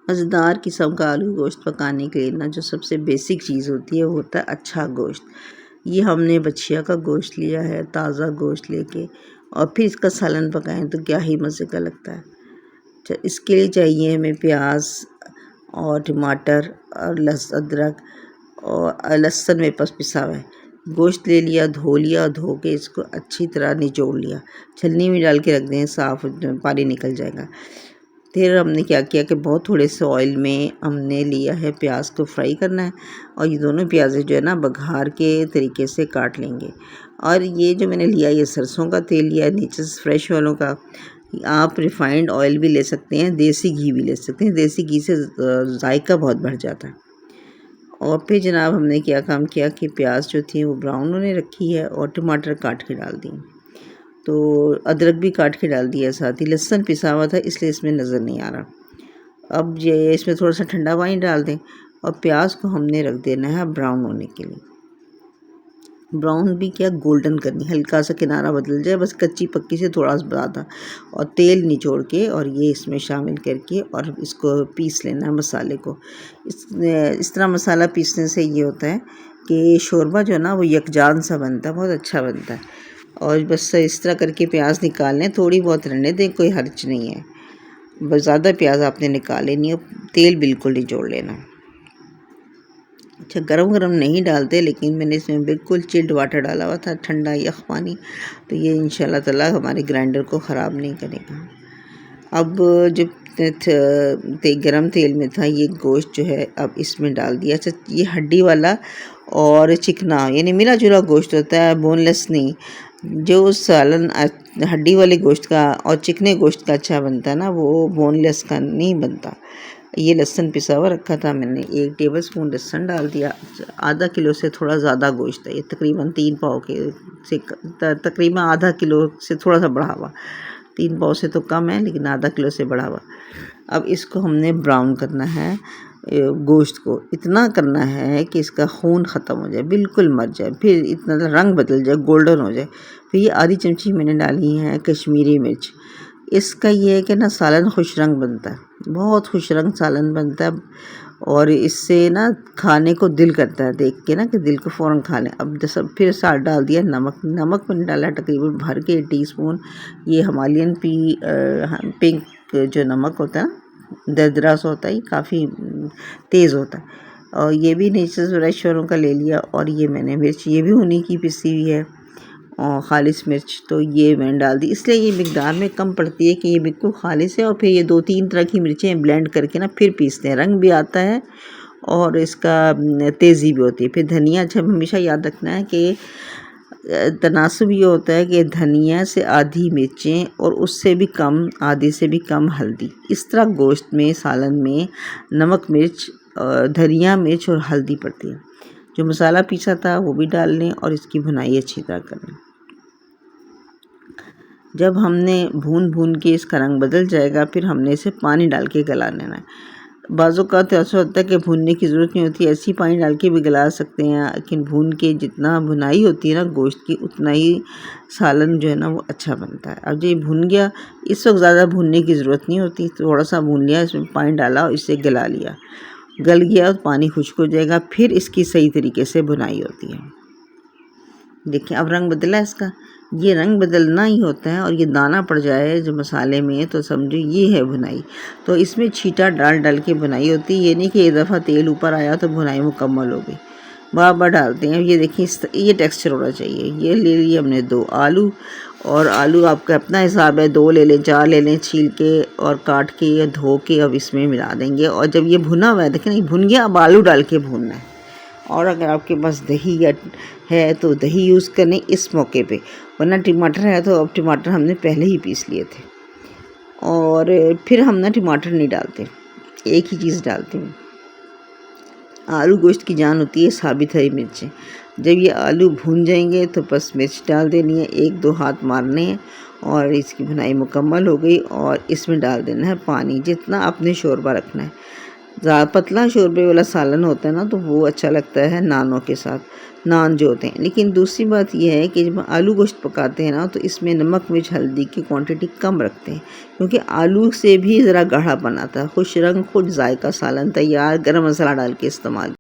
मज़ेदार किस्म का आलू गोश्त पकाने के लिए ना जो सबसे बेसिक चीज़ होती है वो होता है अच्छा गोश्त। ये हमने बछिया का गोश्त लिया है, ताज़ा गोश्त लेके, और फिर इसका सालन पकाएं तो क्या ही मज़े का लगता है। इसके लिए चाहिए हमें प्याज और टमाटर और अदरक और लहसुन मेरे पास पिसा हुआ है। गोश्त ले लिया, धो लिया, धो के इसको अच्छी तरह निचोड़ लिया, छलनी में डाल के रख दें, साफ़ पानी निकल जाएगा। फिर हमने क्या किया कि बहुत थोड़े से ऑयल में हमने लिया है, प्याज को फ्राई करना है, और ये दोनों प्याज़ें जो है ना बघार के तरीके से काट लेंगे। और ये जो मैंने लिया ये सरसों का तेल लिया है, नीचे से फ्रेश वालों का। आप रिफ़ाइंड ऑयल भी ले सकते हैं, देसी घी भी ले सकते हैं, देसी घी से जायका बहुत बढ़ जाता है। और फिर जनाब हमने क्या काम किया कि प्याज जो थी वो ब्राउन होने रखी है और टमाटर काट के डाल दिए, तो अदरक भी काट के डाल दिया, साथ ही लहसुन पिसा हुआ था इसलिए इसमें नज़र नहीं आ रहा। अब ये इसमें थोड़ा सा ठंडा पानी डाल दें और प्याज को हमने रख देना है ब्राउन होने के लिए। ब्राउन भी क्या, गोल्डन करनी, हल्का सा किनारा बदल जाए बस, कच्ची पक्की से थोड़ा सा ज़्यादा, और तेल निचोड़ के और ये इसमें शामिल करके और इसको पीस लेना है मसाले को। इस तरह मसाला पीसने से ये होता है कि शोरबा जो है ना वो यकजान सा बनता है, बहुत अच्छा बनता है। और बस इस तरह करके प्याज निकाल लें, थोड़ी बहुत रहने दें, कोई हर्ज नहीं है। बस ज़्यादा प्याज आपने निकाल लेनी है, तेल बिल्कुल नहीं जोड़ लेना। अच्छा, गरम गरम नहीं डालते, लेकिन मैंने इसमें बिल्कुल चिल्ड वाटर डाला हुआ था, ठंडा यख पानी, तो ये इंशाल्लाह ताला हमारे ग्राइंडर को ख़राब नहीं करेगा। अब जब गरम तेल में था ये गोश्त जो है अब इसमें डाल दिया। अच्छा, ये हड्डी वाला और चिकना यानी मिला जुला गोश्त होता है, बोनलेस नहीं। जो सालन हड्डी वाले गोश्त का और चिकने गोश्त का अच्छा बनता है ना, वो बोनलेस का नहीं बनता। ये लहसुन पिसा हुआ रखा था मैंने, 1 टेबल स्पून लहसुन डाल दिया। आधा किलो से थोड़ा ज़्यादा गोश्त है ये, तकरीबन 3 पाव के से तकरीबन आधा किलो से थोड़ा सा बढ़ा हुआ, 3 पाव से तो कम है लेकिन आधा किलो से बढ़ा हुआ। अब इसको हमने ब्राउन करना है, गोश्त को इतना करना है कि इसका खून ख़त्म हो जाए, बिल्कुल मर जाए, फिर इतना रंग बदल जाए, गोल्डन हो जाए। फिर ये आधी चमची मैंने डाली है कश्मीरी मिर्च। इसका ये है कि ना सालन खुश रंग बनता है, बहुत खुश रंग सालन बनता है, और इससे ना खाने को दिल करता है, देख के ना कि दिल को फ़ौरन खा लें। अब सब फिर साथ डाल दिया नमक। नमक मैंने डाला तकरीबन भर के 1 टीस्पून। ये हिमालयन पिंक जो नमक होता है, दरदरा सा होता है, ये काफ़ी तेज़ होता है। और ये भी नीचे से फ्रेश वालों का ले लिया, और ये मैंने मिर्च ये भी उन्हीं की पिसी हुई है, और खालिश मिर्च तो ये मैंने डाल दी, इसलिए ये मिकदार में कम पड़ती है कि ये बिल्कुल खालिश है। और फिर ये 2-3 तरह की मिर्चें ब्लेंड करके ना फिर पीसते हैं, रंग भी आता है और इसका तेज़ी भी होती है। फिर धनिया, अच्छा हमेशा याद रखना है कि तनासुब ये होता है कि धनिया से आधी मिर्चें और उससे भी कम, आधी से भी कम हल्दी। इस तरह गोश्त में सालन में नमक मिर्च, धनिया मिर्च और हल्दी पड़ती है। जो मसाला पीसा था वो भी डाल लें और इसकी भुनाई अच्छी तरह कर लें। जब हमने भून के इसका रंग बदल जाएगा, फिर हमने इसे पानी डाल के गला लेना है। बाज़ों का तो ऐसा होता है कि भूनने की ज़रूरत नहीं होती, ऐसी पानी डाल के भी गला सकते हैं, लेकिन भून के जितना भुनाई होती है ना गोश्त की, उतना ही सालन जो है ना वो अच्छा बनता है। अब ये भुन गया, इस वक्त ज़्यादा भूनने की ज़रूरत नहीं होती, थोड़ा सा भून लिया, इसमें पानी डाला और इसे गला लिया। गल गया तो पानी खुश्क हो जाएगा, फिर इसकी सही तरीके से भुनाई होती है। देखिए अब रंग बदला इसका, ये रंग बदलना ही होता है, और ये दाना पड़ जाए जो मसाले में तो समझो ये है भुनाई। तो इसमें छींटा डाल के भुनाई होती है, ये नहीं कि एक दफ़ा तेल ऊपर आया तो भुनाई मुकम्मल हो गई। बार बार डालते हैं। ये देखिए ये टेक्सचर होना चाहिए। ये ले लिए हमने 2 आलू, और आलू आपका अपना हिसाब है, 2 ले लें, 4 ले लें, छील के और काट के या धो के अब इसमें मिला देंगे। और जब ये भुना हुआ है, देखें नहीं भुन गया, अब आलू डाल के भूनना है। और अगर आपके पास दही है तो दही यूज़ करें इस मौके पे, वरना टमाटर है तो अब टमाटर हमने पहले ही पीस लिए थे। और फिर हम ना टमाटर नहीं डालते, एक ही चीज़ डालते हैं, आलू गोश्त की जान होती है साबित हरी मिर्चें। जब ये आलू भून जाएंगे तो बस मिर्च डाल देनी है, 1-2 हाथ मारने हैं, और इसकी भुनाई मुकम्मल हो गई। और इसमें डाल देना है पानी, जितना आपने शोरबा रखना है। ज़्यादा पतला शोरबे वाला सालन होता है ना, तो वो अच्छा लगता है नानों के साथ, नान जो होते हैं। लेकिन दूसरी बात ये है कि जब आलू गोश्त पकाते हैं ना, तो इसमें नमक मिर्च हल्दी की क्वांटिटी कम रखते हैं, क्योंकि आलू से भी ज़रा गाढ़ापन आता है। खुश रंग खुश जायका सालन तैयार, गरम मसाला डाल के इस्तेमाल।